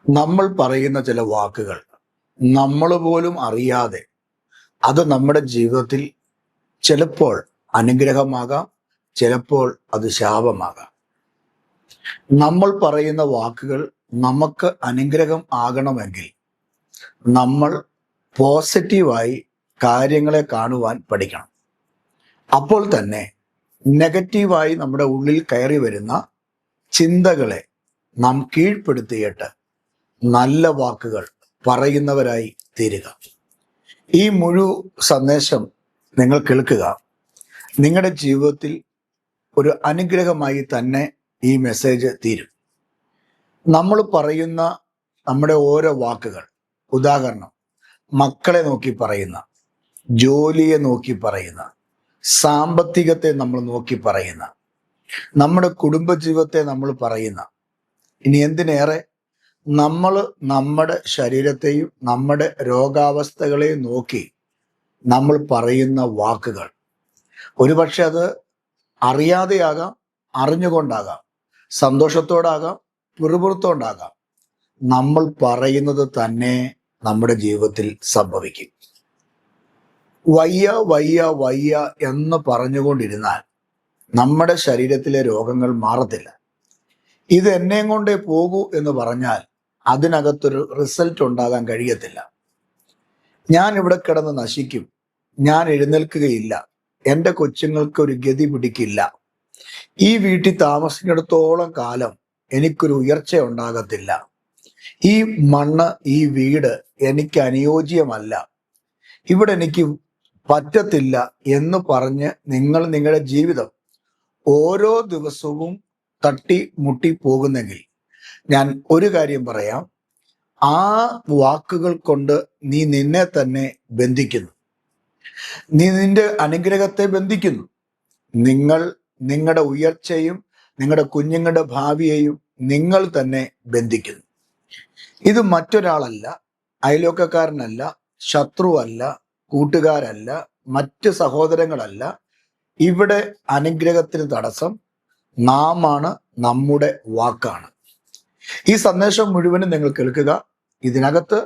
നമ്മൾ പറയുന്ന ചില വാക്കുകൾ നമ്മൾ പോലും അറിയാതെ അത് നമ്മുടെ ജീവിതത്തിൽ ചിലപ്പോൾ അനുഗ്രഹമാകാം, ചിലപ്പോൾ അത് ശാപമാകാം. നമ്മൾ പറയുന്ന വാക്കുകൾ നമുക്ക് അനുഗ്രഹം ആകണമെങ്കിൽ നമ്മൾ പോസിറ്റീവായി കാര്യങ്ങളെ കാണുവാൻ പഠിക്കണം. അപ്പോൾ തന്നെ നെഗറ്റീവായി നമ്മുടെ ഉള്ളിൽ കയറി വരുന്ന ചിന്തകളെ നാം കീഴ്പ്പെടുത്തിയിട്ട് നല്ല വാക്കുകൾ പറയുന്നവരായി തീരുക. ഈ സന്ദേശം നിങ്ങൾ കേൾക്കുക. നിങ്ങളുടെ ജീവിതത്തിൽ ഒരു അനുഗ്രഹമായി തന്നെ ഈ മെസ്സേജ് തീരും. നമ്മൾ പറയുന്ന നമ്മുടെ ഓരോ വാക്കുകൾ, ഉദാഹരണം മക്കളെ നോക്കി പറയുന്ന, ജോലിയെ നോക്കി പറയുന്ന, സാമ്പത്തികത്തെ നമ്മൾ നോക്കി പറയുന്ന, നമ്മുടെ കുടുംബജീവിതത്തെ നമ്മൾ പറയുന്ന, ഇനി എന്തിനേറെ നമ്മൾ നമ്മുടെ ശരീരത്തെയും നമ്മുടെ രോഗാവസ്ഥകളെയും നോക്കി നമ്മൾ പറയുന്ന വാക്കുകൾ, ഒരുപക്ഷെ അത് അറിയാതെയാകാം, അറിഞ്ഞുകൊണ്ടാകാം, സന്തോഷത്തോടാകാം, പിറുപിറുത്തോണ്ടാകാം, നമ്മൾ പറയുന്നത് തന്നെ നമ്മുടെ ജീവിതത്തിൽ സംഭവിക്കും. വയ്യ വയ്യ വയ്യ എന്ന് പറഞ്ഞുകൊണ്ടിരുന്നാൽ നമ്മുടെ ശരീരത്തിലെ രോഗങ്ങൾ മാറത്തില്ല. ഇത് എന്നെ കൊണ്ടേ പോകൂ എന്ന് പറഞ്ഞാൽ അതിനകത്തൊരു റിസൾട്ട് ഉണ്ടാകാൻ കഴിയത്തില്ല. ഞാൻ ഇവിടെ കിടന്ന് നശിക്കും, ഞാൻ എഴുന്നേൽക്കുകയില്ല, എൻ്റെ കൊച്ചുങ്ങൾക്ക് ഒരു ഗതി പിടിക്കില്ല, ഈ വീട്ടിൽ താമസിക്കുന്നിടത്തോളം കാലം എനിക്കൊരു ഉയർച്ച ഉണ്ടാകത്തില്ല, ഈ മണ്ണ് ഈ വീട് എനിക്ക് അനുയോജ്യമല്ല, ഇവിടെ എനിക്ക് പറ്റത്തില്ല എന്ന് പറഞ്ഞ് നിങ്ങൾ നിങ്ങളുടെ ജീവിതം ഓരോ ദിവസവും തട്ടി മുട്ടി പോകുന്നെങ്കിൽ ഞാൻ ഒരു കാര്യം പറയാം, ആ വാക്കുകൾ കൊണ്ട് നീ നിന്നെ തന്നെ ബന്ധിക്കുന്നു, നീ നിന്റെ അനുഗ്രഹത്തെ ബന്ധിക്കുന്നു, നിങ്ങൾ നിങ്ങളുടെ ഉയർച്ചയും നിങ്ങളുടെ കുഞ്ഞുങ്ങളുടെ ഭാവിയെയും നിങ്ങൾ തന്നെ ബന്ധിക്കുന്നു. ഇത് മറ്റൊരാളല്ല, അയൽവക്കക്കാരനല്ല, ശത്രുവല്ല, കൂട്ടുകാരല്ല, മറ്റ് സഹോദരങ്ങളല്ല. ഇവിടെ അനുഗ്രഹത്തിന് തടസ്സം നാമാണ്, നമ്മുടെ വാക്കാണ്. ഈ സന്ദേശം മുഴുവനും നിങ്ങൾ കേൾക്കുക. ഇതിനകത്ത്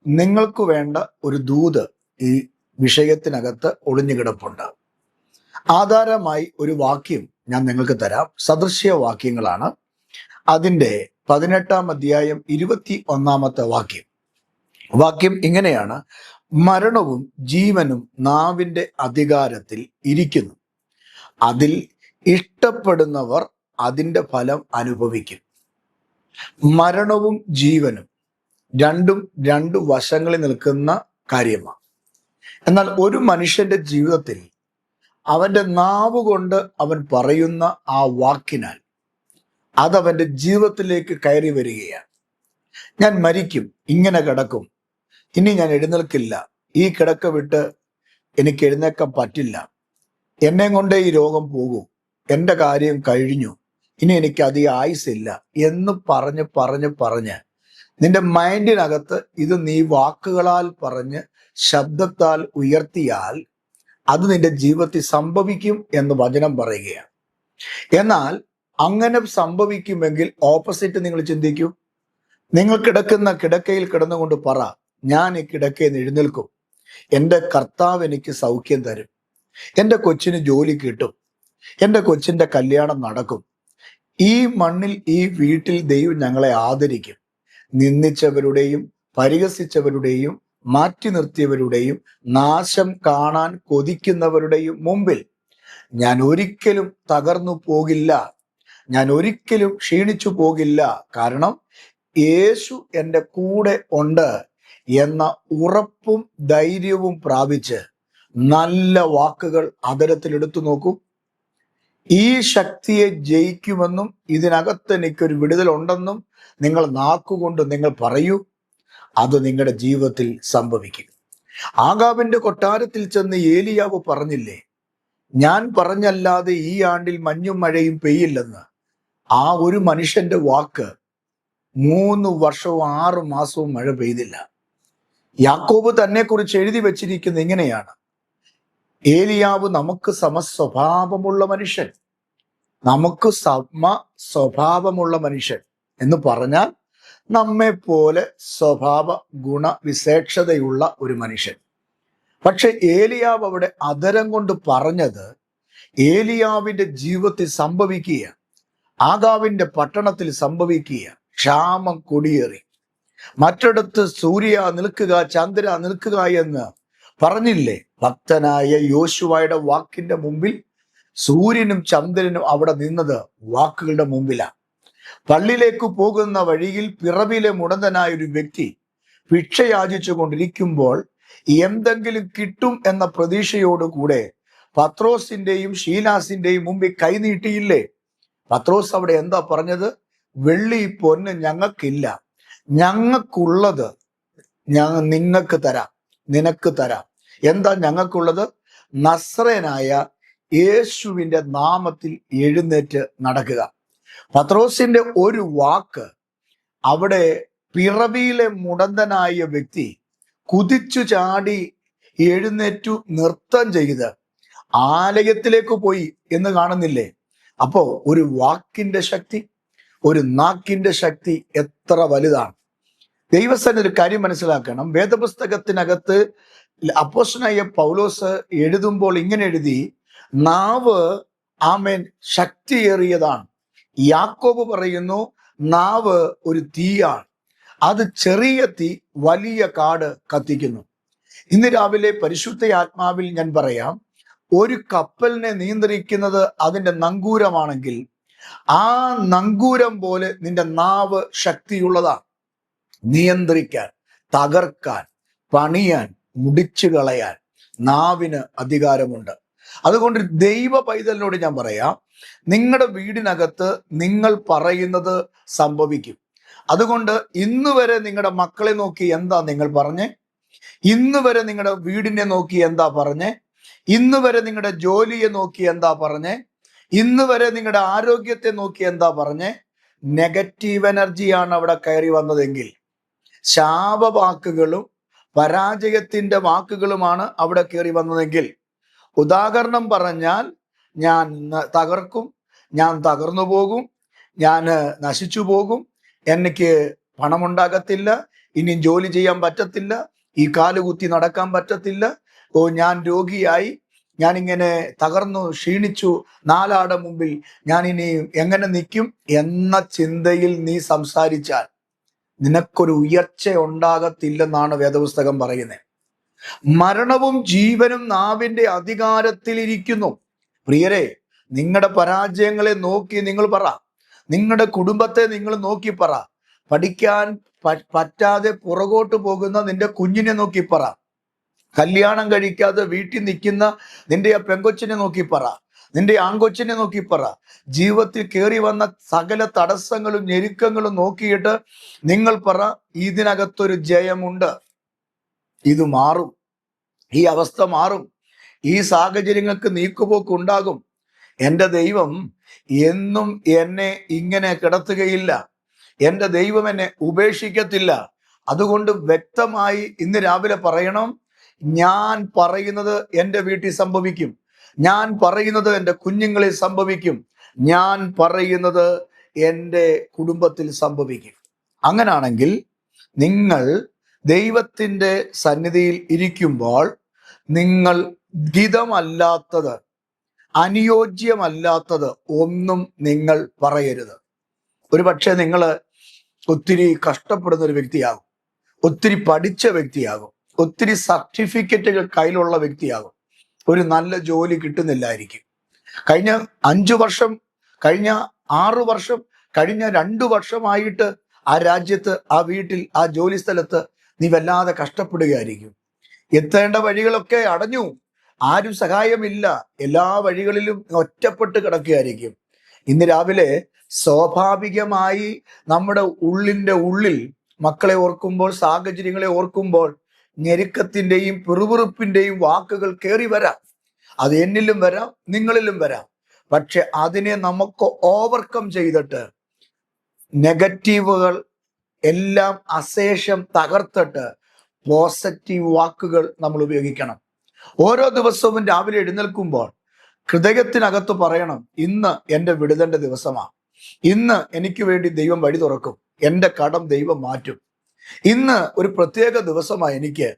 നിങ്ങൾക്ക് വേണ്ട ഒരു ദൂത് ഈ വിഷയത്തിനകത്ത് ഒളിഞ്ഞുകിടപ്പുണ്ട്. ആധാരമായി ഒരു വാക്യം ഞാൻ നിങ്ങൾക്ക് തരാം. സദൃശ്യ വാക്യങ്ങളാണ്. അതിൻ്റെ 18-ാം അധ്യായം 21-ാമത്തെ വാക്യം ഇങ്ങനെയാണ്: മരണവും ജീവനും നാവിൻ്റെ അധികാരത്തിൽ ഇരിക്കുന്നു, അതിൽ ഇഷ്ടപ്പെടുന്നവർ അതിൻ്റെ ഫലം അനുഭവിക്കും. മരണവും ജീവനും രണ്ടും രണ്ട് വശങ്ങളിൽ നിൽക്കുന്ന കാര്യമാണ്. എന്നാൽ ഒരു മനുഷ്യന്റെ ജീവിതത്തിൽ അവന്റെ നാവ് കൊണ്ട് അവൻ പറയുന്ന ആ വാക്കിനാൽ അതവന്റെ ജീവിതത്തിലേക്ക് കയറി വരികയാണ്. ഞാൻ മരിക്കും, ഇങ്ങനെ കിടക്കും, ഇനി ഞാൻ എഴുന്നേൽക്കില്ല, ഈ കിടക്ക വിട്ട് എനിക്ക് എഴുന്നേക്കാൻ പറ്റില്ല, എന്നെ കൊണ്ടേ ഈ രോഗം പോകൂ, എൻ്റെ കാര്യം കഴിഞ്ഞു, ഇനി എനിക്ക് അധികം ആയുസില്ല എന്ന് പറഞ്ഞ് നിന്റെ മൈൻഡിനകത്ത് ഇത് നീ വാക്കുകളാൽ പറഞ്ഞ് ശബ്ദത്താൽ ഉയർത്തിയാൽ അത് നിന്റെ ജീവിതത്തിൽ സംഭവിക്കും എന്ന് വചനം പറയുകയാണ്. എന്നാൽ അങ്ങനെ സംഭവിക്കുമെങ്കിൽ ഓപ്പോസിറ്റ് നിങ്ങൾ ചിന്തിക്കൂ. നിങ്ങൾ കിടക്കുന്ന കിടക്കയിൽ കിടന്നുകൊണ്ട് പറ, ഞാൻ ഈ കിടക്കയിൽ നിന്ന് എഴുന്നേൽക്കും, എൻ്റെ കർത്താവ് എനിക്ക് സൗഖ്യം തരും, എൻ്റെ കൊച്ചിന് ജോലി കിട്ടും, എൻ്റെ കൊച്ചിൻ്റെ കല്യാണം നടക്കും, ഈ മണ്ണിൽ ഈ വീട്ടിൽ ദൈവം ഞങ്ങളെ ആദരിക്കും. നിന്ദിച്ചവരുടെയും പരിഹസിച്ചവരുടെയും മാറ്റി നിർത്തിയവരുടെയും നാശം കാണാൻ കൊതിക്കുന്നവരുടെയും മുമ്പിൽ ഞാൻ ഒരിക്കലും തകർന്നു പോകില്ല, ഞാൻ ഒരിക്കലും ക്ഷീണിച്ചു പോകില്ല, കാരണം യേശു എൻ്റെ കൂടെ ഉണ്ട് എന്ന ഉറപ്പും ധൈര്യവും പ്രാപിച്ച് നല്ല വാക്കുകൾ അതരത്തിൽ എടുത്തു നോക്കൂ. ഈ ശക്തിയെ ജയിക്കുമെന്നും ഇതിനകത്ത് എനിക്കൊരു വിടുതലുണ്ടെന്നും നിങ്ങൾ നാക്കുകൊണ്ട് നിങ്ങൾ പറയൂ. അത് നിങ്ങളുടെ ജീവിതത്തിൽ സംഭവിക്കും. ആഗാബിന്റെ കൊട്ടാരത്തിൽ ചെന്ന് ഏലിയാവ് പറഞ്ഞില്ലേ, ഞാൻ പറഞ്ഞല്ലാതെ ഈ ആണ്ടിൽ മഞ്ഞും മഴയും പെയ്യില്ലെന്ന്. ആ ഒരു മനുഷ്യന്റെ വാക്ക് 3 വർഷവും 6 മാസവും മഴ പെയ്തില്ല. യാക്കോബ് തന്നെ കുറിച്ച് എഴുതി വെച്ചിരിക്കുന്ന ഇങ്ങനെയാണ്: ഏലിയാവ് നമുക്ക് സമസ്വഭാവമുള്ള മനുഷ്യൻ, നമുക്ക് സമ സ്വഭാവമുള്ള മനുഷ്യൻ എന്ന് പറഞ്ഞാൽ നമ്മെ പോലെ സ്വഭാവ ഗുണവിശേഷതയുള്ള ഒരു മനുഷ്യൻ. പക്ഷെ ഏലിയാവ് അവിടെ അധരം കൊണ്ട് പറഞ്ഞത് ഏലിയാവിന്റെ ജീവിതത്തിൽ സംഭവിക്കുക, ആഗാവിന്റെ പട്ടണത്തിൽ സംഭവിക്കുക. ക്ഷാമം കൊടിയേറി. മറ്റിടത്ത് സൂര്യ നിൽക്കുക, ചന്ദ്ര നിൽക്കുക എന്ന് പറഞ്ഞില്ലേ? ഭക്തനായ യോശുവയുടെ വാക്കിന്റെ മുമ്പിൽ സൂര്യനും ചന്ദ്രനും അവിടെ നിന്നത് വാക്കുകളുടെ മുമ്പിലാണ്. പള്ളിയിലേക്ക് പോകുന്ന വഴിയിൽ പിറവിലെ മുടന്തനായ ഒരു വ്യക്തി ഭിക്ഷ യാചിച്ചു കൊണ്ടിരിക്കുമ്പോൾ എന്തെങ്കിലും കിട്ടും എന്ന പ്രതീക്ഷയോടുകൂടെ പത്രോസിന്റെയും ശീലാസിന്റെയും മുമ്പിൽ കൈനീട്ടിയില്ലേ? പത്രോസ് അവിടെ എന്താ പറഞ്ഞത്? വെള്ളി പൊന്ന് ഞങ്ങൾക്കില്ല, ഞങ്ങൾക്കുള്ളത് നിങ്ങൾക്ക് തരാം, നിനക്ക് തരാം. എന്താ ഞങ്ങൾക്കുള്ളത്? നസ്രയനായ യേശുവിന്റെ നാമത്തിൽ എഴുന്നേറ്റ് നടക്കുക. പത്രോസിന്റെ ഒരു വാക്ക് അവിടെ പിറവിയിലെ മുടന്തനായ വ്യക്തി കുതിച്ചു ചാടി എഴുന്നേറ്റു നൃത്തം ചെയ്ത് ആലയത്തിലേക്ക് പോയി എന്ന് കാണുന്നില്ലേ? അപ്പോ ഒരു വാക്കിന്റെ ശക്തി, ഒരു നാക്കിന്റെ ശക്തി എത്ര വലുതാണ്. ദൈവസന്നിധി ഒരു കാര്യം മനസ്സിലാക്കണം. വേദപുസ്തകത്തിനകത്ത് അപ്പോസ്തലനായ പൗലോസ് എഴുതുമ്പോൾ ഇങ്ങനെ എഴുതി, നാവ് ആമേൻ ശക്തിയേറിയതാണ്. യാക്കോബ് പറയുന്നു നാവ് ഒരു തീയാണ്, അത് ചെറിയ തീ വലിയ കാട് കത്തിക്കുന്നു. ഇന്ന് രാവിലെ പരിശുദ്ധ ആത്മാവിൽ ഞാൻ പറയാം, ഒരു കപ്പലിനെ നിയന്ത്രിക്കുന്നത് അതിൻ്റെ നങ്കൂരമാണെങ്കിൽ ആ നങ്കൂരം പോലെ നിന്റെ നാവ് ശക്തിയുള്ളതാണ്. നിയന്ത്രിക്കാൻ, തകർക്കാൻ, പണിയാൻ, മുടിച്ചു കളയാൻ നാവിന് അധികാരമുണ്ട്. അതുകൊണ്ട് ദൈവ പൈതലിനോട് ഞാൻ പറയാം, നിങ്ങളുടെ വീടിനകത്ത് നിങ്ങൾ പറയുന്നത് സംഭവിക്കും. അതുകൊണ്ട് ഇന്ന് വരെ നിങ്ങളുടെ മക്കളെ നോക്കി എന്താ നിങ്ങൾ പറഞ്ഞേ? ഇന്ന് വരെ നിങ്ങളുടെ വീടിനെ നോക്കി എന്താ പറഞ്ഞേ? ഇന്ന് വരെ നിങ്ങളുടെ ജോലിയെ നോക്കി എന്താ പറഞ്ഞേ? ഇന്ന് വരെ നിങ്ങളുടെ ആരോഗ്യത്തെ നോക്കി എന്താ പറഞ്ഞേ? നെഗറ്റീവ് എനർജിയാണ് അവിടെ കയറി വന്നതെങ്കിൽ, ശാപവാക്കുകളും പരാജയത്തിന്റെ വാക്കുകളുമാണ് അവിടെ കയറി വന്നതെങ്കിൽ, ഉദാഹരണം പറഞ്ഞാൽ ഞാൻ തകർക്കും, ഞാൻ തകർന്നു പോകും, ഞാൻ നശിച്ചു പോകും, എനിക്ക് പണമുണ്ടാകത്തില്ല, ഇനി ജോലി ചെയ്യാൻ പറ്റത്തില്ല, ഈ കാലുകുത്തി നടക്കാൻ പറ്റത്തില്ല, ഞാൻ രോഗിയായി, ഞാനിങ്ങനെ തകർന്നു ക്ഷീണിച്ചു, നാലാടെ മുമ്പിൽ ഞാൻ ഇനി എങ്ങനെ നിൽക്കും എന്ന ചിന്തയിൽ നീ സംസാരിച്ചാൽ നിനക്കൊരു ഉയർച്ച ഉണ്ടാകത്തില്ലെന്നാണ് വേദപുസ്തകം പറയുന്നത്. മരണവും ജീവനും നാവിന്റെ അധികാരത്തിലിരിക്കുന്നു. പ്രിയരെ, നിങ്ങളുടെ പരാജയങ്ങളെ നോക്കി നിങ്ങൾ പറ, നിങ്ങളുടെ കുടുംബത്തെ നിങ്ങൾ നോക്കി പറ, പഠിക്കാൻ പറ്റാതെ പുറകോട്ട് പോകുന്ന നിന്റെ കുഞ്ഞിനെ നോക്കി പറ, കല്യാണം കഴിക്കാതെ വീട്ടിൽ നിൽക്കുന്ന നിന്റെ ആ പെങ്കൊച്ചിനെ നോക്കി പറ, നിന്റെ ആങ്കൊച്ചിനെ നോക്കി പറ. ജീവിതത്തിൽ കയറി വന്ന സകല തടസ്സങ്ങളും ഞെരുക്കങ്ങളും നോക്കിയിട്ട് നിങ്ങൾ പറ, ഇതിനകത്തൊരു ജയമുണ്ട്, ഇത് മാറും, ഈ അവസ്ഥ മാറും, ഈ സാഹചര്യങ്ങൾക്ക് നീക്കുപോക്കുണ്ടാകും. എൻ്റെ ദൈവം എന്നും എന്നെ ഇങ്ങനെ കിടത്തുകയില്ല, എൻ്റെ ദൈവം എന്നെ ഉപേക്ഷിക്കത്തില്ല. അതുകൊണ്ട് വ്യക്തമായി ഇന്ന് രാവിലെ പറയണം, ഞാൻ പറയുന്നത് എൻ്റെ വീട്ടിൽ സംഭവിക്കും, ഞാൻ പറയുന്നത് എൻ്റെ കുഞ്ഞുങ്ങളിൽ സംഭവിക്കും, ഞാൻ പറയുന്നത് എൻ്റെ കുടുംബത്തിൽ സംഭവിക്കും. അങ്ങനാണെങ്കിൽ നിങ്ങൾ ദൈവത്തിൻ്റെ സന്നിധിയിൽ ഇരിക്കുമ്പോൾ നിങ്ങൾ ഗിതമല്ലാത്തത്, അനുയോജ്യമല്ലാത്തത് ഒന്നും നിങ്ങൾ പറയരുത്. ഒരു പക്ഷേ നിങ്ങൾ ഒത്തിരി കഷ്ടപ്പെടുന്ന ഒരു വ്യക്തിയാകും, ഒത്തിരി പഠിച്ച വ്യക്തിയാകും, ഒത്തിരി സർട്ടിഫിക്കറ്റുകൾ കയ്യിലുള്ള വ്യക്തിയാകും. ഒരു നല്ല ജോലി കിട്ടുന്നില്ലായിരിക്കും. കഴിഞ്ഞ 5 വർഷം, കഴിഞ്ഞ 6 വർഷം, കഴിഞ്ഞ 2 വർഷമായിട്ട് ആ രാജ്യത്ത്, ആ വീട്ടിൽ, ആ ജോലി സ്ഥലത്ത് നീ വല്ലാതെ കഷ്ടപ്പെടുകയായിരിക്കും. എത്തേണ്ട വഴികളൊക്കെ അടഞ്ഞു, ആരും സഹായമില്ല, എല്ലാ വഴികളിലും ഒറ്റപ്പെട്ട് കിടക്കുകയായിരിക്കും. ഇന്ന് രാവിലെ സ്വാഭാവികമായി നമ്മുടെ ഉള്ളിൻ്റെ ഉള്ളിൽ മക്കളെ ഓർക്കുമ്പോൾ, സാഹചര്യങ്ങളെ ഓർക്കുമ്പോൾ ഞെരുക്കത്തിൻ്റെയും പിറുപിറുപ്പിൻ്റെയും വാക്കുകൾ കയറി വരാം. അത് എന്നിലും വരാം, നിങ്ങളിലും വരാം. പക്ഷെ അതിനെ നമുക്ക് ഓവർകം ചെയ്തിട്ട് നെഗറ്റീവുകൾ എല്ലാം അശേഷം തകർത്തിട്ട് പോസിറ്റീവ് വാക്കുകൾ നമ്മൾ ഉപയോഗിക്കണം. ഓരോ ദിവസവും രാവിലെ എഴുന്നേൽക്കുമ്പോൾ ഹൃദയത്തിനകത്ത് പറയണം, ഇന്ന് എൻ്റെ വിടുതലിന്റെ ദിവസമാണ്, ഇന്ന് എനിക്ക് വേണ്ടി ദൈവം വഴി തുറക്കും, എൻ്റെ കടം ദൈവം മാറ്റും. ഇന്ന് ഒരു പ്രത്യേക ദിവസമാണ് എനിക്ക്.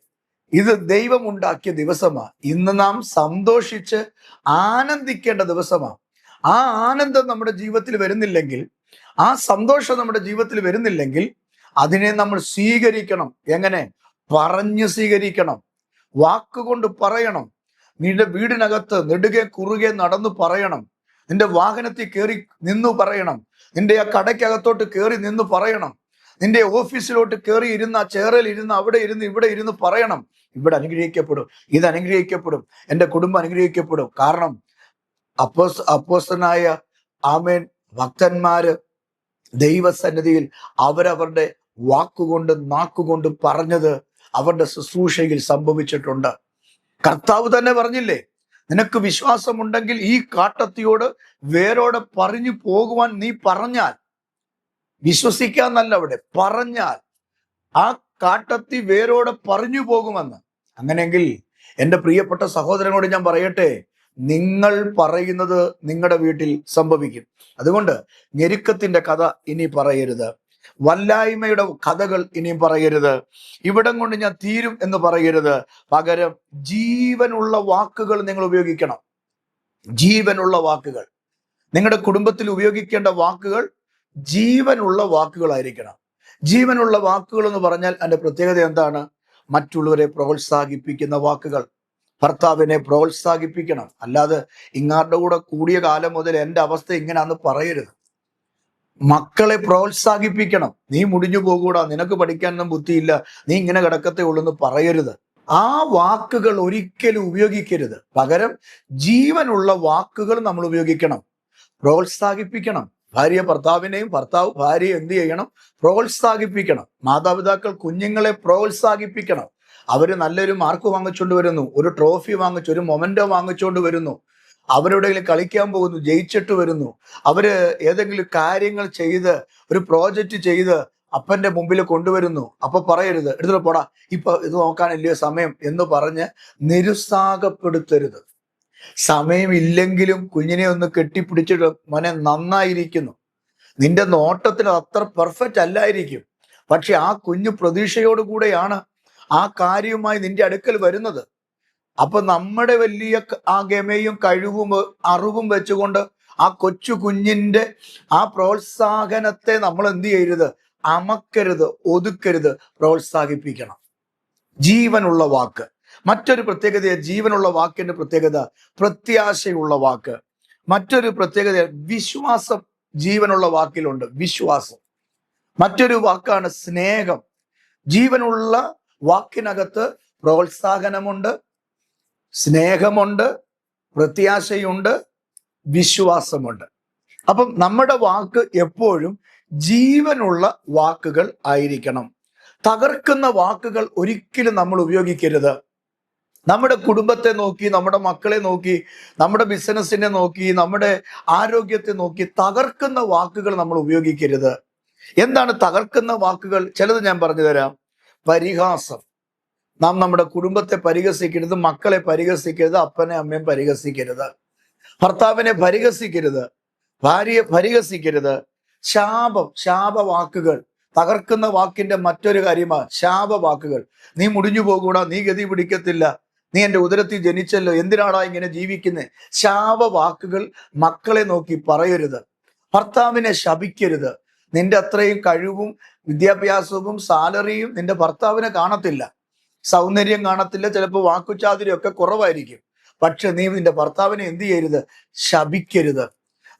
ഇത് ദൈവം ഉണ്ടാക്കിയ ദിവസമാണ്. ഇന്ന് നാം സന്തോഷിച്ച് ആനന്ദിക്കേണ്ട ദിവസമാണ്. ആ ആനന്ദം നമ്മുടെ ജീവിതത്തിൽ വരുന്നില്ലെങ്കിൽ, ആ സന്തോഷം നമ്മുടെ ജീവിതത്തിൽ വരുന്നില്ലെങ്കിൽ അതിനെ നമ്മൾ സ്വീകരിക്കണം. എങ്ങനെ? പറഞ്ഞു സ്വീകരിക്കണം. വാക്കുകൊണ്ട് പറയണം. നിന്റെ വീടിനകത്ത് നെടുകെ കുറുകെ നടന്നു പറയണം. നിന്റെ വാഹനത്തിൽ കയറി നിന്നു പറയണം. നിന്റെ ആ കടയ്ക്കകത്തോട്ട് കയറി നിന്ന് പറയണം. നിന്റെ ഓഫീസിലോട്ട് കയറി ഇരുന്ന് ആ ചേറിൽ ഇരുന്ന് അവിടെ ഇരുന്ന് ഇവിടെ ഇരുന്ന് പറയണം. ഇവിടെ അനുഗ്രഹിക്കപ്പെടും, ഇത് അനുഗ്രഹിക്കപ്പെടും, എൻ്റെ കുടുംബം അനുഗ്രഹിക്കപ്പെടും. കാരണം അപ്പോസ്തലനായ ആമേൻ ഭക്തന്മാര് ദൈവസന്നിധിയിൽ അവരവരുടെ വാക്കുകൊണ്ട് നാക്കുകൊണ്ട് പറഞ്ഞത് അവരുടെ ശുശ്രൂഷയിൽ സംഭവിച്ചിട്ടുണ്ട്. കർത്താവ് തന്നെ പറഞ്ഞില്ലേ, നിനക്ക് വിശ്വാസമുണ്ടെങ്കിൽ ഈ കാട്ടത്തിയോട് വേരോടെ പറഞ്ഞു പോകുവാൻ നീ പറഞ്ഞാൽ, വിശ്വസിക്കാന്നല്ല അവിടെ, പറഞ്ഞാൽ ആ കാട്ടത്തി വേരോടെ പറഞ്ഞു പോകുമെന്ന്. അങ്ങനെയെങ്കിൽ എൻ്റെ പ്രിയപ്പെട്ട സഹോദരനോട് ഞാൻ പറയട്ടെ, നിങ്ങൾ പറയുന്നത് നിങ്ങളുടെ വീട്ടിൽ സംഭവിക്കും. അതുകൊണ്ട് ഞെരുക്കത്തിന്റെ കഥ ഇനി പറയരുത്. വല്ലായ്മയുടെ കഥകൾ ഇനിയും പറയരുത്. ഇവിടം കൊണ്ട് ഞാൻ തീരും എന്ന് പറയരുത്. പകരം ജീവനുള്ള വാക്കുകൾ നിങ്ങൾ ഉപയോഗിക്കണം. ജീവനുള്ള വാക്കുകൾ. നിങ്ങളുടെ കുടുംബത്തിൽ ഉപയോഗിക്കേണ്ട വാക്കുകൾ ജീവനുള്ള വാക്കുകളായിരിക്കണം. ജീവനുള്ള വാക്കുകൾ എന്ന് പറഞ്ഞാൽ അതിന്റെ പ്രത്യേകത എന്താണ്? മറ്റുള്ളവരെ പ്രോത്സാഹിപ്പിക്കുന്ന വാക്കുകൾ. ഭർത്താവിനെ പ്രോത്സാഹിപ്പിക്കണം. അല്ലാതെ ഇങ്ങാരുടെ കൂടെ കൂടിയ കാലം മുതൽ എൻ്റെ അവസ്ഥ ഇങ്ങനെയാന്ന് പറയരുത്. മക്കളെ പ്രോത്സാഹിപ്പിക്കണം. നീ മുടിഞ്ഞു പോകൂടാ, നിനക്ക് പഠിക്കാനൊന്നും ബുദ്ധിയില്ല, നീ ഇങ്ങനെ കിടക്കത്തേ ഉള്ളൂ എന്ന് പറയരുത്. ആ വാക്കുകൾ ഒരിക്കലും ഉപയോഗിക്കരുത്. പകരം ജീവനുള്ള വാക്കുകൾ നമ്മൾ ഉപയോഗിക്കണം. പ്രോത്സാഹിപ്പിക്കണം. ഭാര്യ ഭർത്താവിനെയും ഭർത്താവ് ഭാര്യയെ എന്ത് ചെയ്യണം? പ്രോത്സാഹിപ്പിക്കണം. മാതാപിതാക്കൾ കുഞ്ഞുങ്ങളെ പ്രോത്സാഹിപ്പിക്കണം. അവര് നല്ലൊരു മാർക്ക് വാങ്ങിച്ചുകൊണ്ട് വരുന്നു, ഒരു ട്രോഫി വാങ്ങിച്ചു, ഒരു മൊമെന്റോ വാങ്ങിച്ചുകൊണ്ട് വരുന്നു, അവരെവിടെയെങ്കിലും കളിക്കാൻ പോകുന്നു, ജയിച്ചിട്ട് വരുന്നു, അവര് ഏതെങ്കിലും കാര്യങ്ങൾ ചെയ്ത് ഒരു പ്രോജക്റ്റ് ചെയ്ത് അപ്പന്റെ മുമ്പിൽ കൊണ്ടുവരുന്നു. അപ്പൊ പറയരുത്, എടുത്തിട്ട് പോടാ, ഇപ്പൊ ഇത് നോക്കാനില്ലയോ സമയം എന്ന് പറഞ്ഞ് നിരുത്സാഹപ്പെടുത്തരുത്. സമയമില്ലെങ്കിലും കുഞ്ഞിനെ ഒന്ന് കെട്ടിപ്പിടിച്ചിട്ട് മോനെ നന്നായിരിക്കുന്നു, നിന്റെ നോട്ടത്തിൽ അത്ര പെർഫെക്റ്റ് അല്ലായിരിക്കും, പക്ഷെ ആ കുഞ്ഞു പ്രതീക്ഷയോടുകൂടെയാണ് ആ കാര്യവുമായി നിന്റെ അടുക്കൽ വരുന്നത്. അപ്പൊ നമ്മുടെ വലിയ ആ ഗമയും കഴിവും അറിവും വെച്ചുകൊണ്ട് ആ കൊച്ചു കുഞ്ഞിന്റെ ആ പ്രോത്സാഹനത്തെ നമ്മൾ എന്ത് ചെയ്യരുത്? അമക്കരുത്, ഒതുക്കരുത്, പ്രോത്സാഹിപ്പിക്കണം. ജീവനുള്ള വാക്ക്. മറ്റൊരു പ്രത്യേകത, ജീവനുള്ള വാക്കിന്റെ പ്രത്യേകത പ്രത്യാശയുള്ള വാക്ക്. മറ്റൊരു പ്രത്യേകത വിശ്വാസം. ജീവനുള്ള വാക്കിലുണ്ട് വിശ്വാസം. മറ്റൊരു വാക്കാണ് സ്നേഹം. ജീവനുള്ള വാക്കിനകത്ത് പ്രോത്സാഹനമുണ്ട്, സ്നേഹമുണ്ട്, പ്രത്യാശയുണ്ട്, വിശ്വാസമുണ്ട്. അപ്പം നമ്മുടെ വാക്ക് എപ്പോഴും ജീവനുള്ള വാക്കുകൾ ആയിരിക്കണം. തകർക്കുന്ന വാക്കുകൾ ഒരിക്കലും നമ്മൾ ഉപയോഗിക്കരുത്. നമ്മുടെ കുടുംബത്തെ നോക്കി, നമ്മുടെ മക്കളെ നോക്കി, നമ്മുടെ ബിസിനസ്സിനെ നോക്കി, നമ്മുടെ ആരോഗ്യത്തെ നോക്കി തകർക്കുന്ന വാക്കുകൾ നമ്മൾ ഉപയോഗിക്കരുത്. എന്താണ് തകർക്കുന്ന വാക്കുകൾ? ചിലത് ഞാൻ പറഞ്ഞു തരാം. പരിഹാസം. നാം നമ്മുടെ കുടുംബത്തെ പരിഹസിക്കരുത്, മക്കളെ പരിഹസിക്കരുത്, അപ്പനെ അമ്മയും പരിഹസിക്കരുത്, ഭർത്താവിനെ പരിഹസിക്കരുത്, ഭാര്യയെ പരിഹസിക്കരുത്. ശാപം, ശാപവാക്കുകൾ. തകർക്കുന്ന വാക്കിന്റെ മറ്റൊരു കാര്യമാണ് ശാപവാക്കുകൾ. നീ മുടിഞ്ഞു പോകൂടാ, നീ ഗതി പിടിക്കത്തില്ല, നീ എൻ്റെ ഉദരത്തിൽ ജനിച്ചല്ലോ, എന്തിനാടാ ഇങ്ങനെ ജീവിക്കുന്നത്? ശാപവാക്കുകൾ മക്കളെ നോക്കി പറയരുത്. ഭർത്താവിനെ ശപിക്കരുത്. നിന്റെ അത്രയും കഴിവും വിദ്യാഭ്യാസവും സാലറിയും നിന്റെ ഭർത്താവിനെ കാണത്തില്ല, സൗന്ദര്യം കാണത്തില്ല, ചിലപ്പോൾ വാക്കുചാതുര്യം ഒക്കെ കുറവായിരിക്കും. പക്ഷെ നീ നിന്റെ ഭർത്താവിനെ എന്ത് ചെയ്യരുത്? ശപിക്കരുത്.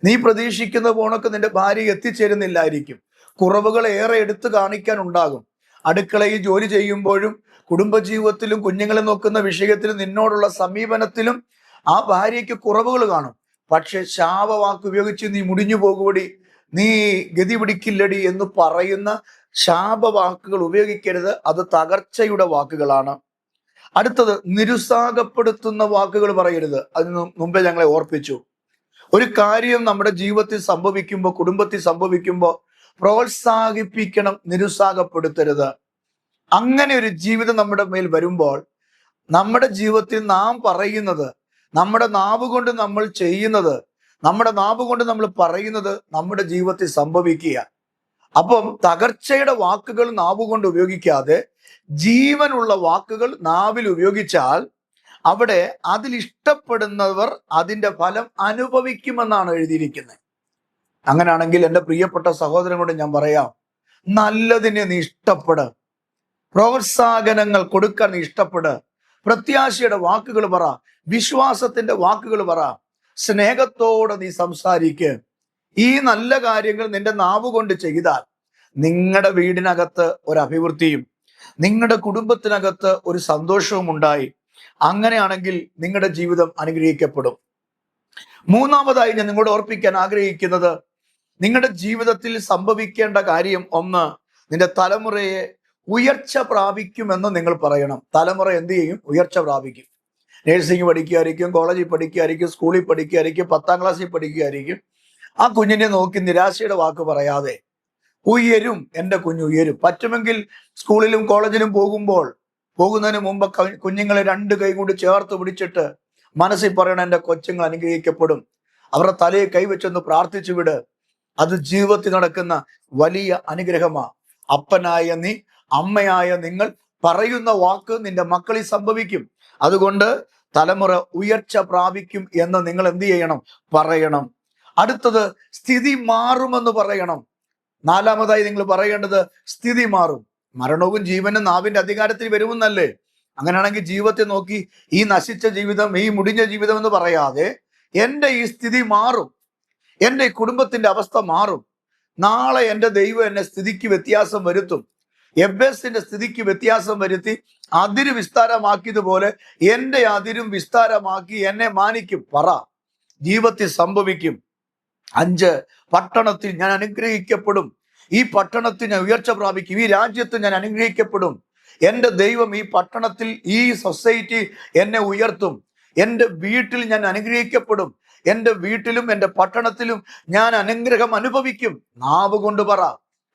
നീ പ്രതീക്ഷിക്കുന്ന പോണൊക്കെ നിന്റെ ഭാര്യ എത്തിച്ചേരുന്നില്ലായിരിക്കും. കുറവുകൾ ഏറെ എടുത്തു കാണിക്കാൻ ഉണ്ടാകും. അടുക്കളയിൽ ജോലി ചെയ്യുമ്പോഴും കുടുംബജീവിതത്തിലും കുഞ്ഞുങ്ങളെ നോക്കുന്ന വിഷയത്തിലും നിന്നോടുള്ള സമീപനത്തിലും ആ ഭാര്യയ്ക്ക് കുറവുകൾ കാണും. പക്ഷെ ശാപവാക്ക് ഉപയോഗിച്ച് നീ മുടിഞ്ഞു പോകുപടി, നീ ഗതി പിടിക്കില്ലടി എന്ന് പറയുന്ന ശാപവാക്കുകൾ ഉപയോഗിക്കരുത്. അത് തകർച്ചയുടെ വാക്കുകളാണ്. അടുത്തത് നിരുത്സാഹപ്പെടുത്തുന്ന വാക്കുകൾ പറയരുത്. അതിന് മുമ്പേ ഞങ്ങളെ ഓർപ്പിച്ചു, ഒരു കാര്യം നമ്മുടെ ജീവിതത്തിൽ സംഭവിക്കുമ്പോൾ, കുടുംബത്തിൽ സംഭവിക്കുമ്പോൾ പ്രോത്സാഹിപ്പിക്കണം, നിരുത്സാഹപ്പെടുത്തരുത്. അങ്ങനെ ഒരു ജീവിതം നമ്മുടെ മേൽ വരുമ്പോൾ നമ്മുടെ ജീവിതത്തിൽ നാം പറയുന്നത്, നമ്മുടെ നാവ് കൊണ്ട് നമ്മൾ ചെയ്യുന്നത്, നമ്മുടെ നാവ് കൊണ്ട് നമ്മൾ പറയുന്നത് നമ്മുടെ ജീവിതത്തിൽ സംഭവിക്കുക. അപ്പം തകർച്ചയുടെ വാക്കുകൾ നാവുകൊണ്ട് ഉപയോഗിക്കാതെ ജീവനുള്ള വാക്കുകൾ നാവിൽ ഉപയോഗിച്ചാൽ അവിടെ അതിൽ ഇഷ്ടപ്പെടുന്നവർ അതിന്റെ ഫലം അനുഭവിക്കുമെന്നാണ് എഴുതിയിരിക്കുന്നത്. അങ്ങനെയാണെങ്കിൽ എൻ്റെ പ്രിയപ്പെട്ട സഹോദരനോട് ഞാൻ പറയാം, നല്ലതിനെ നീ ഇഷ്ടപ്പെട്, പ്രോത്സാഹനങ്ങൾ കൊടുക്കാൻ നീ ഇഷ്ടപ്പെട്, പ്രത്യാശയുടെ വാക്കുകൾ പറ, വിശ്വാസത്തിന്റെ വാക്കുകൾ പറ, സ്നേഹത്തോടെ നീ സംസാരിക്ക്. ഈ നല്ല കാര്യങ്ങൾ നിന്റെ നാവ് കൊണ്ട് ചെയ്താൽ നിങ്ങളുടെ വീടിനകത്ത് ഒരു അഭിവൃദ്ധിയും നിങ്ങളുടെ കുടുംബത്തിനകത്ത് ഒരു സന്തോഷവും ഉണ്ടായി. അങ്ങനെയാണെങ്കിൽ നിങ്ങളുടെ ജീവിതം അനുഗ്രഹിക്കപ്പെടും. മൂന്നാമതായി ഞാൻ നിങ്ങളോട് ഓർപ്പിക്കാൻ ആഗ്രഹിക്കുന്നത്, നിങ്ങളുടെ ജീവിതത്തിൽ സംഭവിക്കേണ്ട കാര്യം ഒന്ന്, നിന്റെ തലമുറയെ ഉയർച്ച പ്രാപിക്കുമെന്ന് നിങ്ങൾ പറയണം. തലമുറ എന്ത് ചെയ്യും? ഉയർച്ച പ്രാപിക്കും. നേഴ്സിംഗ് പഠിക്കുകയായിരിക്കും, കോളേജിൽ പഠിക്കുകയായിരിക്കും, സ്കൂളിൽ പഠിക്കുകയായിരിക്കും, 10ാം ക്ലാസ്സിൽ പഠിക്കുകയായിരിക്കും. ആ കുഞ്ഞിനെ നോക്കി നിരാശയുടെ വാക്ക് പറയാതെ ഉയരും, എൻ്റെ കുഞ്ഞ് ഉയരും. പറ്റുമെങ്കിൽ സ്കൂളിലും കോളേജിലും പോകുന്നതിന് മുമ്പ് കുഞ്ഞുങ്ങളെ 2 കൈ കൊണ്ട് ചേർത്ത് പിടിച്ചിട്ട് മനസ്സിൽ പറയണം, എൻ്റെ കൊച്ചുങ്ങൾ അനുഗ്രഹിക്കപ്പെടും. അവരുടെ തലയെ കൈവച്ചൊന്ന് പ്രാർത്ഥിച്ചു വിട്. അത് ജീവിതത്തിൽ നടക്കുന്ന വലിയ അനുഗ്രഹമാ. അപ്പനായ നീ, അമ്മയായ നിങ്ങൾ പറയുന്ന വാക്ക് നിന്റെ മക്കളിൽ സംഭവിക്കും. അതുകൊണ്ട് തലമുറ ഉയർച്ച പ്രാപിക്കും എന്ന് നിങ്ങൾ എന്ത് ചെയ്യണം? പറയണം. അടുത്തത്, സ്ഥിതി മാറുമെന്ന് പറയണം. 4-മതായി നിങ്ങൾ പറയേണ്ടത്, സ്ഥിതി മാറും. മരണവും ജീവനും നാവിന്റെ അധികാരത്തിൽ വരുമെന്നല്ലേ? അങ്ങനെയാണെങ്കിൽ ജീവിതത്തെ നോക്കി ഈ നശിച്ച ജീവിതം, ഈ മുടിഞ്ഞ ജീവിതം എന്ന് പറയാതെ, എൻ്റെ ഈ സ്ഥിതി മാറും, എൻ്റെ കുടുംബത്തിന്റെ അവസ്ഥ മാറും. നാളെ എൻ്റെ ദൈവം എന്നെ സ്ഥിതിക്ക് വ്യത്യാസം വരുത്തും. എബേസിന്റെ സ്ഥിതിക്ക് വ്യത്യാസം വരുത്തി അതിര് വിസ്താരമാക്കിയതുപോലെ എൻ്റെ അതിരും വിസ്താരമാക്കി എന്നെ മാനിക്കും. പറ, ജീവിതത്തിൽ സംഭവിക്കും. 5, പട്ടണത്തിൽ ഞാൻ അനുഗ്രഹിക്കപ്പെടും. ഈ പട്ടണത്തിൽ ഞാൻ ഉയർച്ച പ്രാപിക്കും. ഈ രാജ്യത്ത് ഞാൻ അനുഗ്രഹിക്കപ്പെടും. എൻ്റെ ദൈവം ഈ പട്ടണത്തിൽ, ഈ സൊസൈറ്റി എന്നെ ഉയർത്തും. എൻ്റെ വീട്ടിൽ ഞാൻ അനുഗ്രഹിക്കപ്പെടും. എൻ്റെ വീട്ടിലും എൻ്റെ പട്ടണത്തിലും ഞാൻ അനുഗ്രഹം അനുഭവിക്കും. നാവ് കൊണ്ട് പറ.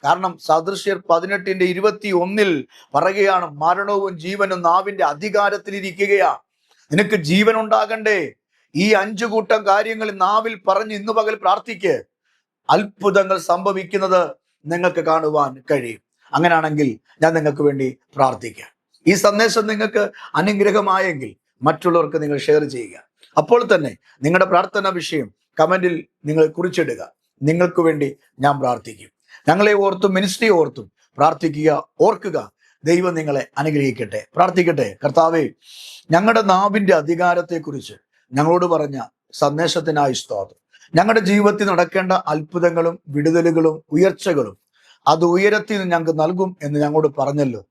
കാരണം സദൃശ്യർ 18:21 പറയുകയാണ്, മരണവും ജീവനും നാവിന്റെ അധികാരത്തിലിരിക്കുകയാ. നിനക്ക് ജീവൻ ഉണ്ടാകണ്ടേ? ഈ 5 കൂട്ടം കാര്യങ്ങൾ നാവിൽ പറഞ്ഞ് ഇന്നു പകൽ പ്രാർത്ഥിക്ക്. അത്ഭുതങ്ങൾ സംഭവിക്കുന്നത് നിങ്ങൾക്ക് കാണുവാൻ കഴിയും. അങ്ങനെയാണെങ്കിൽ ഞാൻ നിങ്ങൾക്ക് വേണ്ടി പ്രാർത്ഥിക്കാം. ഈ സന്ദേശം നിങ്ങൾക്ക് അനുഗ്രഹമായെങ്കിൽ മറ്റുള്ളവർക്ക് നിങ്ങൾ ഷെയർ ചെയ്യുക. അപ്പോൾ തന്നെ നിങ്ങളുടെ പ്രാർത്ഥനാ വിഷയം കമന്റിൽ നിങ്ങൾ കുറിച്ചിടുക. നിങ്ങൾക്ക് വേണ്ടി ഞാൻ പ്രാർത്ഥിക്കും. ഞങ്ങളെ ഓർത്തും മിനിസ്ട്രിയെ ഓർത്തും പ്രാർത്ഥിക്കുക. ഓർക്കുക, ദൈവം നിങ്ങളെ അനുഗ്രഹിക്കട്ടെ. പ്രാർത്ഥിക്കട്ടെ. കർത്താവേ, ഞങ്ങളുടെ നാവിന്റെ അധികാരത്തെക്കുറിച്ച് ഞങ്ങളോട് പറഞ്ഞ സന്ദേശത്തിനായി സ്തോത്രം. ഞങ്ങളുടെ ജീവിതത്തിൽ നടക്കേണ്ട അത്ഭുതങ്ങളും വിടുതലുകളും ഉയർച്ചകളും അത് ഉയരത്തിൽ നിന്ന് ഞങ്ങൾക്ക് നൽകും എന്ന് ഞങ്ങളോട് പറഞ്ഞല്ലോ.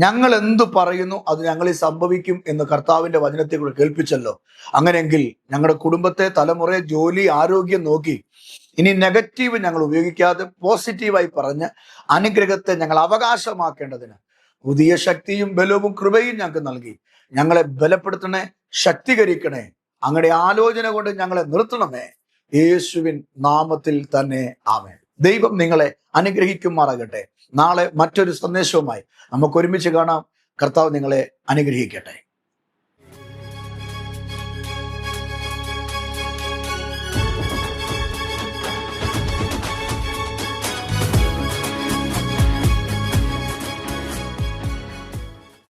ഞങ്ങൾ എന്തു പറയുന്നു അത് ഞങ്ങളിൽ സംഭവിക്കും എന്ന് കർത്താവിന്റെ വചനത്തെ കൂടെ കേൾപ്പിച്ചല്ലോ. അങ്ങനെയെങ്കിൽ ഞങ്ങളുടെ കുടുംബത്തെ, തലമുറയെ, ജോലി, ആരോഗ്യം നോക്കി ഇനി നെഗറ്റീവ് ഞങ്ങൾ ഉപയോഗിക്കാതെ പോസിറ്റീവായി പറഞ്ഞ് അനുഗ്രഹത്തെ ഞങ്ങൾ അവകാശമാക്കേണ്ടതിന് പുതിയ ശക്തിയും ബലവും കൃപയും ഞങ്ങൾക്ക് നൽകി ഞങ്ങളെ ബലപ്പെടുത്തണേ, ശക്തീകരിക്കണേ. അങ്ങയുടെ ആലോചന കൊണ്ട് ഞങ്ങളെ നിർത്തണമേ. യേശുവിൻ നാമത്തിൽ തന്നെ ആമേൻ. ദൈവം നിങ്ങളെ അനുഗ്രഹിക്കുമാറാകട്ടെ. നാളെ മറ്റൊരു സന്ദേശവുമായി നമുക്ക് ഒരുമിച്ച് കാണാം. കർത്താവ് നിങ്ങളെ അനുഗ്രഹിക്കട്ടെ.